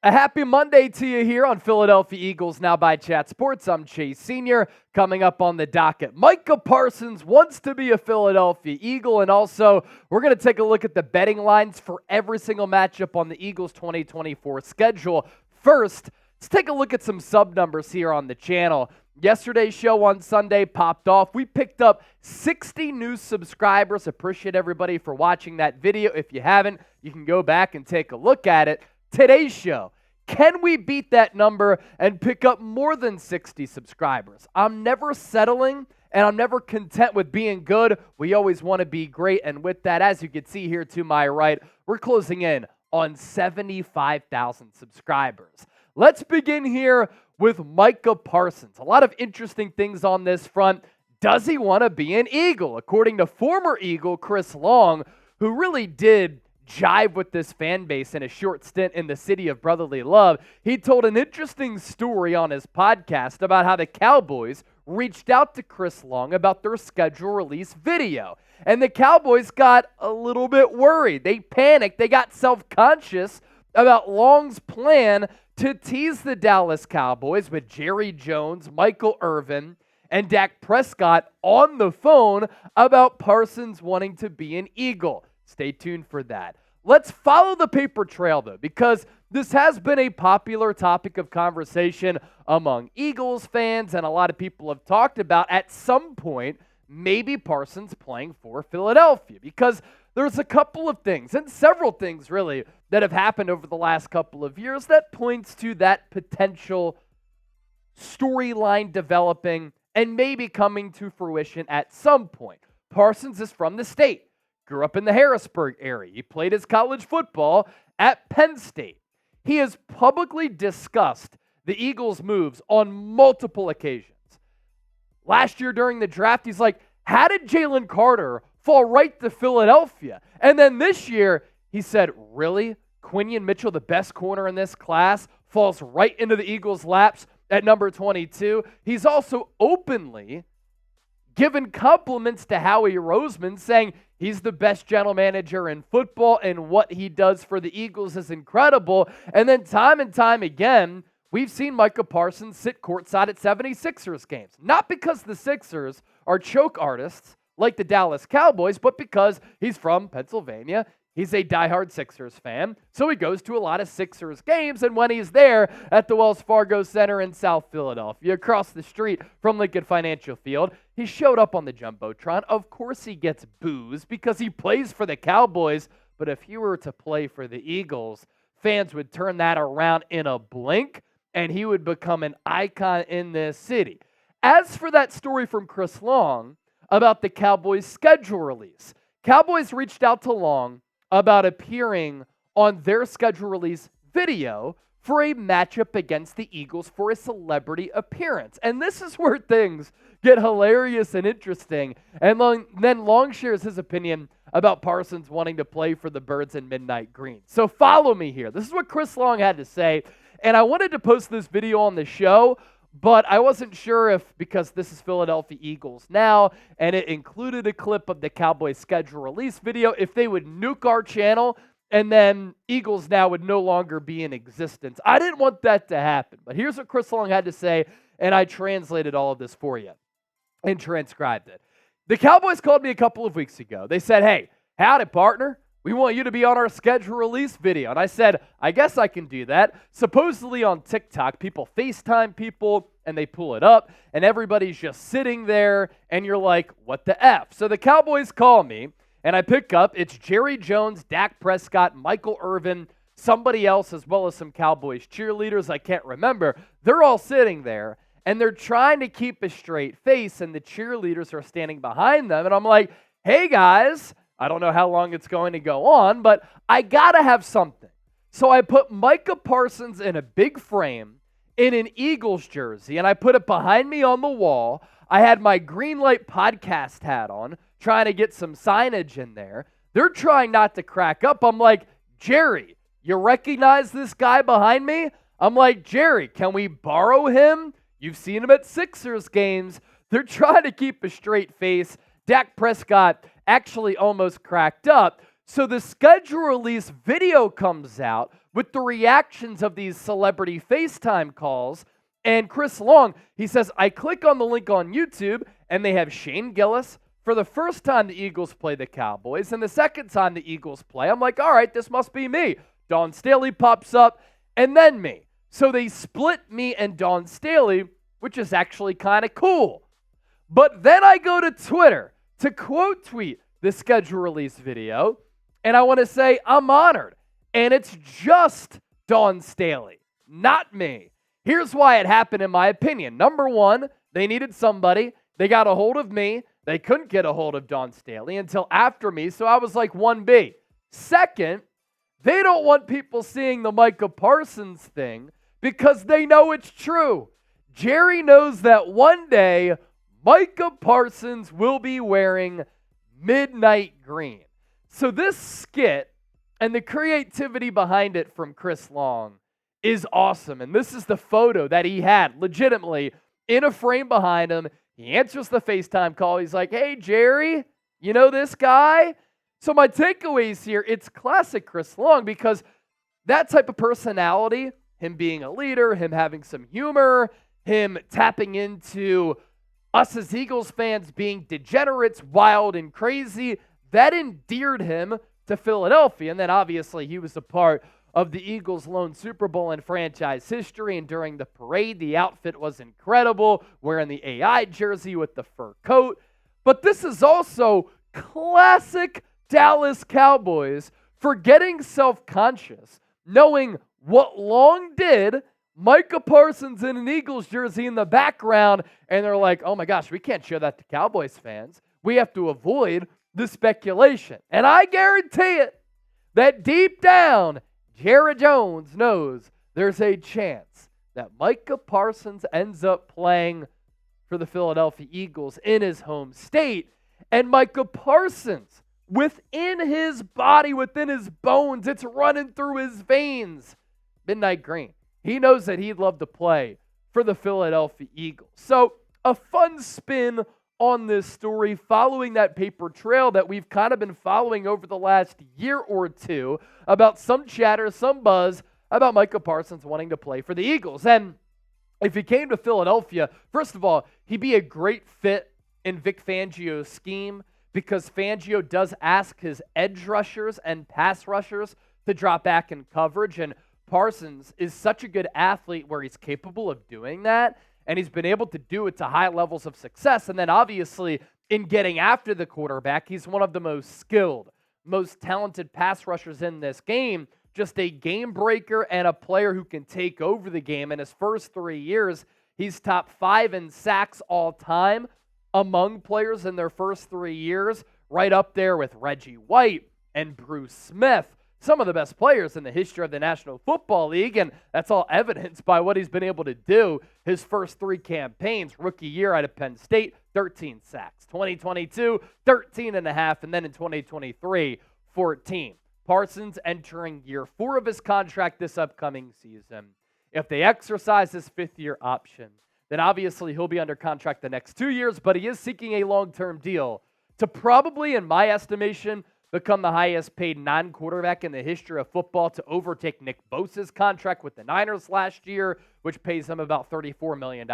A happy Monday to you here on Philadelphia Eagles Now by Chat Sports. I'm Chase Sr. Coming up on the docket, Micah Parsons wants to be a Philadelphia Eagle, and also we're going to take a look at the betting lines for every single matchup on the Eagles 2024 schedule. First, let's take a look at some sub numbers here on the channel. Yesterday's show on Sunday popped off. We picked up 60 new subscribers. Appreciate everybody for watching that video. If you haven't, you can go back and take a look at it. Today's show, can we beat that number and pick up more than 60 subscribers? I'm never settling, and I'm never content with being good. We always want to be great, and with that, as you can see here to my right, we're closing in on 75,000 subscribers. Let's begin here with Micah Parsons. A lot of interesting things on this front. Does he want to be an Eagle? According to former Eagle Chris Long, who really did jive with this fan base in a short stint in the city of brotherly love, he told an interesting story on his podcast about how the Cowboys reached out to Chris Long about their schedule release video. And the Cowboys got a little bit worried. They panicked. They got self-conscious about Long's plan to tease the Dallas Cowboys with Jerry Jones, Michael Irvin, and Dak Prescott on the phone about Parsons wanting to be an Eagle. Stay tuned for that. Let's follow the paper trail, though, because this has been a popular topic of conversation among Eagles fans, and a lot of people have talked about at some point maybe Parsons playing for Philadelphia, because there's a couple of things, and several things really, that have happened over the last couple of years that points to that potential storyline developing and maybe coming to fruition at some point. Parsons is from the state. Grew up in the Harrisburg area. He played his college football at Penn State. He has publicly discussed the Eagles' moves on multiple occasions. Last year during the draft, he's like, how did Jalen Carter fall right to Philadelphia? And then this year, he said, really? Quinion Mitchell, the best corner in this class, falls right into the Eagles' laps at number 22. He's also openly given compliments to Howie Roseman, saying he's the best general manager in football and what he does for the Eagles is incredible. And then time and time again, we've seen Micah Parsons sit courtside at 76ers games. Not because the Sixers are choke artists like the Dallas Cowboys, but because he's from Pennsylvania. He's a diehard Sixers fan, so he goes to a lot of Sixers games, and when he's there at the Wells Fargo Center in South Philadelphia, across the street from Lincoln Financial Field, he showed up on the Jumbotron. Of course he gets boos because he plays for the Cowboys, but if he were to play for the Eagles, fans would turn that around in a blink, and he would become an icon in this city. As for that story from Chris Long about the Cowboys' schedule release, Cowboys reached out to Long about appearing on their schedule release video for a matchup against the Eagles for a celebrity appearance. And this is where things get hilarious and interesting. And then Long shares his opinion about Parsons wanting to play for the Birds in Midnight Green. So follow me here. This is what Chris Long had to say. And I wanted to post this video on the show, but I wasn't sure if, because this is Philadelphia Eagles Now, and it included a clip of the Cowboys schedule release video, if they would nuke our channel, and then Eagles Now would no longer be in existence. I didn't want that to happen, but here's what Chris Long had to say, and I translated all of this for you and transcribed it. The Cowboys called me a couple of weeks ago. They said, hey, howdy, partner. We want you to be on our schedule release video. And I said, I guess I can do that. Supposedly on TikTok, people FaceTime people and they pull it up and everybody's just sitting there and you're like, what the F? So the Cowboys call me and I pick up. It's Jerry Jones, Dak Prescott, Michael Irvin, somebody else, as well as some Cowboys cheerleaders. I can't remember. They're all sitting there and they're trying to keep a straight face and the cheerleaders are standing behind them. And I'm like, hey guys, I don't know how long it's going to go on, but I got to have something. So I put Micah Parsons in a big frame in an Eagles jersey, and I put it behind me on the wall. I had my Greenlight podcast hat on, trying to get some signage in there. They're trying not to crack up. I'm like, Jerry, you recognize this guy behind me? I'm like, Jerry, can we borrow him? You've seen him at Sixers games. They're trying to keep a straight face. Dak Prescott actually almost cracked up. So the schedule release video comes out with the reactions of these celebrity FaceTime calls. And Chris Long, he says, I click on the link on YouTube, and they have Shane Gillis for the first time the Eagles play the Cowboys, and the second time the Eagles play. I'm like, all right, this must be me. Dawn Staley pops up, and then me. So they split me and Dawn Staley, which is actually kind of cool. But then I go to Twitter to quote tweet the schedule release video, and I want to say I'm honored. And it's just Dawn Staley, not me. Here's why it happened, in my opinion. Number one, they needed somebody. They got a hold of me. They couldn't get a hold of Dawn Staley until after me, so I was like 1B. Second, they don't want people seeing the Micah Parsons thing because they know it's true. Jerry knows that one day Micah Parsons will be wearing midnight green. So this skit and the creativity behind it from Chris Long is awesome. And this is the photo that he had legitimately in a frame behind him. He answers the FaceTime call. He's like, hey, Jerry, you know this guy? So my takeaways here, it's classic Chris Long because that type of personality, him being a leader, him having some humor, him tapping into us as Eagles fans being degenerates, wild, and crazy, that endeared him to Philadelphia. And then obviously he was a part of the Eagles' lone Super Bowl in franchise history. And during the parade, the outfit was incredible, wearing the AI jersey with the fur coat. But this is also classic Dallas Cowboys for getting self-conscious, knowing what Long did, Micah Parsons in an Eagles jersey in the background, and they're like, oh my gosh, we can't show that to Cowboys fans. We have to avoid the speculation. And I guarantee it, that deep down, Jerry Jones knows there's a chance that Micah Parsons ends up playing for the Philadelphia Eagles in his home state. And Micah Parsons, within his body, within his bones, it's running through his veins. Midnight green. He knows that he'd love to play for the Philadelphia Eagles. So a fun spin on this story following that paper trail that we've kind of been following over the last year or two about some chatter, some buzz about Micah Parsons wanting to play for the Eagles. And if he came to Philadelphia, first of all, he'd be a great fit in Vic Fangio's scheme because Fangio does ask his edge rushers and pass rushers to drop back in coverage, and Parsons is such a good athlete where he's capable of doing that, and he's been able to do it to high levels of success. And then obviously in getting after the quarterback, he's one of the most skilled, most talented pass rushers in this game, just a game breaker and a player who can take over the game. In his first 3 years, he's top 5 in sacks all time among players in their first 3 years, right up there with Reggie White and Bruce Smith, some of the best players in the history of the National Football League, and that's all evidenced by what he's been able to do his first 3 campaigns. Rookie year out of Penn State, 13 sacks. 2022, 13 and a half, and then in 2023, 14. Parsons entering year 4 of his contract this upcoming season. If they exercise his 5th-year option, then obviously he'll be under contract the next 2 years, but he is seeking a long-term deal to probably, in my estimation, become the highest paid non-quarterback in the history of football, to overtake Nick Bosa's contract with the Niners last year, which pays him about $34 million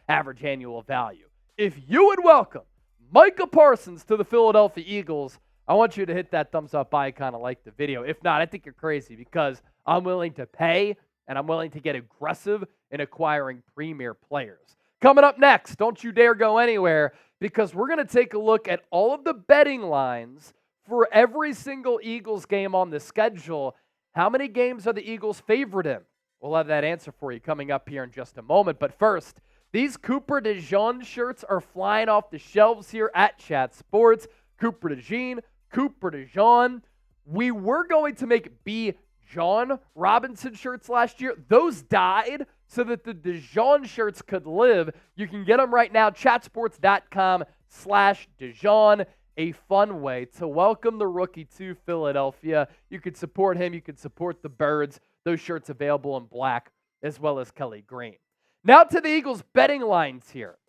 average annual value. If you would welcome Micah Parsons to the Philadelphia Eagles, I want you to hit that thumbs up icon and like the video. If not, I think you're crazy because I'm willing to pay and I'm willing to get aggressive in acquiring premier players. Coming up next, don't you dare go anywhere because we're going to take a look at all of the betting lines for every single Eagles game on the schedule. How many games are the Eagles favored in? We'll have that answer for you coming up here in just a moment. But first, these Cooper DeJean shirts are flying off the shelves here at Chat Sports. Cooper DeJean, Cooper DeJean. We were going to make B. John Robinson shirts last year. Those died so that the DeJean shirts could live. You can get them right now, chatsports.com/DeJean. A fun way to welcome the rookie to Philadelphia. You could support him. You could support the Birds. Those shirts available in black as well as Kelly green. Now to the Eagles betting lines here.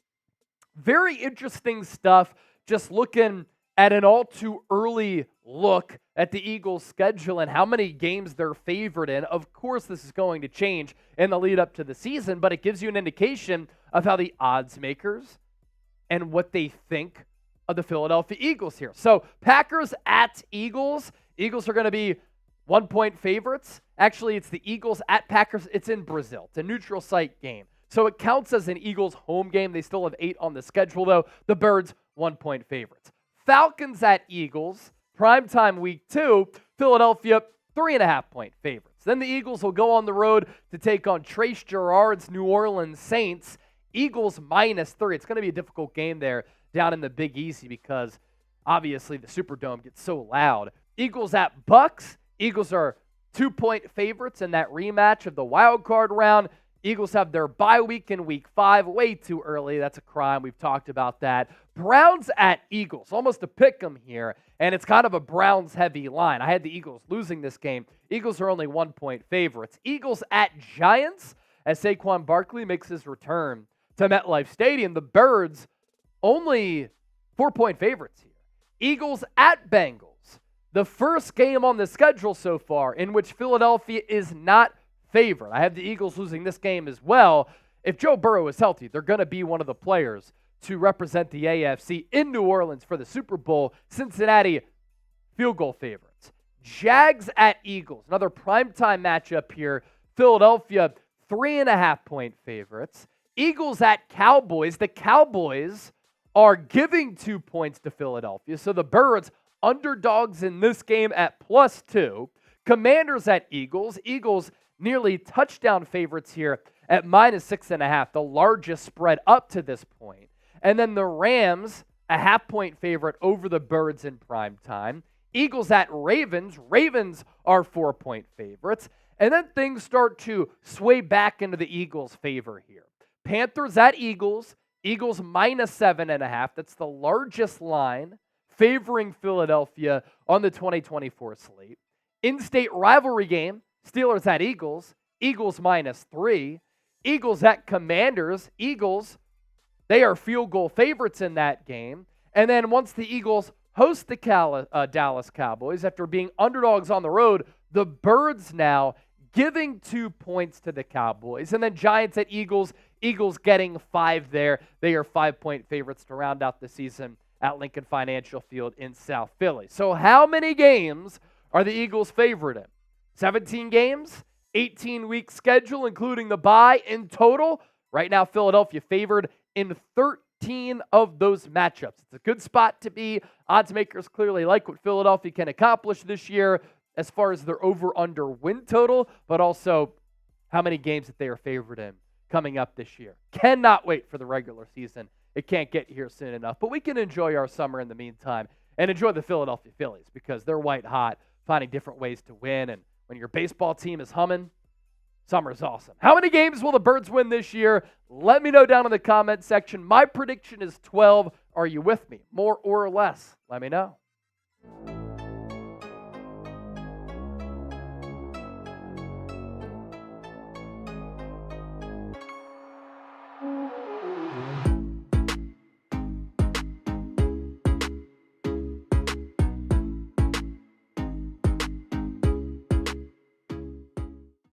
Very interesting stuff. Just looking at an all too early look at the Eagles' schedule and how many games they're favored in. Of course, this is going to change in the lead up to the season, but it gives you an indication of how the odds makers and what they think of the Philadelphia Eagles here. So Packers at Eagles. Eagles are going to be 1-point favorites. Actually, it's the Eagles at Packers. It's in Brazil. It's a neutral site game. So it counts as an Eagles home game. They still have 8 on the schedule, though. The Birds, 1-point favorites. Falcons at Eagles, primetime week 2, Philadelphia, 3.5-point favorites. Then the Eagles will go on the road to take on Trace Gerard's New Orleans Saints. Eagles -3. It's going to be a difficult game there down in the Big Easy because obviously the Superdome gets so loud. Eagles at Bucks. Eagles are 2-point favorites in that rematch of the wild card round. Eagles have their bye week in week 5. Way too early. That's a crime. We've talked about that. Browns at Eagles. Almost a pick 'em here. And it's kind of a Browns-heavy line. I had the Eagles losing this game. Eagles are only 1-point favorites. Eagles at Giants as Saquon Barkley makes his return to MetLife Stadium. The Birds only 4-point favorites here. Eagles at Bengals. The first game on the schedule so far in which Philadelphia is not favored. I have the Eagles losing this game as well. If Joe Burrow is healthy, they're going to be one of the players to represent the AFC in New Orleans for the Super Bowl. Cincinnati, field goal favorites. Jags at Eagles, another primetime matchup here. Philadelphia, 3.5-point favorites. Eagles at Cowboys. The Cowboys are giving 2 points to Philadelphia, so the Birds underdogs in this game at +2. Commanders at Eagles. Eagles nearly touchdown favorites here at -6.5, the largest spread up to this point. And then the Rams, a 0.5-point favorite over the Birds in prime time. Eagles at Ravens. Ravens are 4-point favorites. And then things start to sway back into the Eagles' favor here. Panthers at Eagles. Eagles -7.5. That's the largest line favoring Philadelphia on the 2024 slate. In-state rivalry game. Steelers at Eagles. Eagles -3. Eagles at Commanders. Eagles, they are field goal favorites in that game. And then once the Eagles host the Dallas Cowboys after being underdogs on the road, the Birds now giving 2 points to the Cowboys. And then Giants at Eagles. Eagles getting 5 there. They are 5-point favorites to round out the season at Lincoln Financial Field in South Philly. So how many games are the Eagles favored in? 17 games, 18-week schedule, including the bye in total. Right now, Philadelphia favored in 13 of those matchups. It's a good spot to be. Odds makers clearly like what Philadelphia can accomplish this year as far as their over-under win total, but also how many games that they are favored in coming up this year. Cannot wait for the regular season. It can't get here soon enough, but we can enjoy our summer in the meantime and enjoy the Philadelphia Phillies because they're white hot, finding different ways to win. And when your baseball team is humming, summer's awesome. How many games will the Birds win this year? Let me know down in the comment section. My prediction is 12. Are you with me? More or less? Let me know.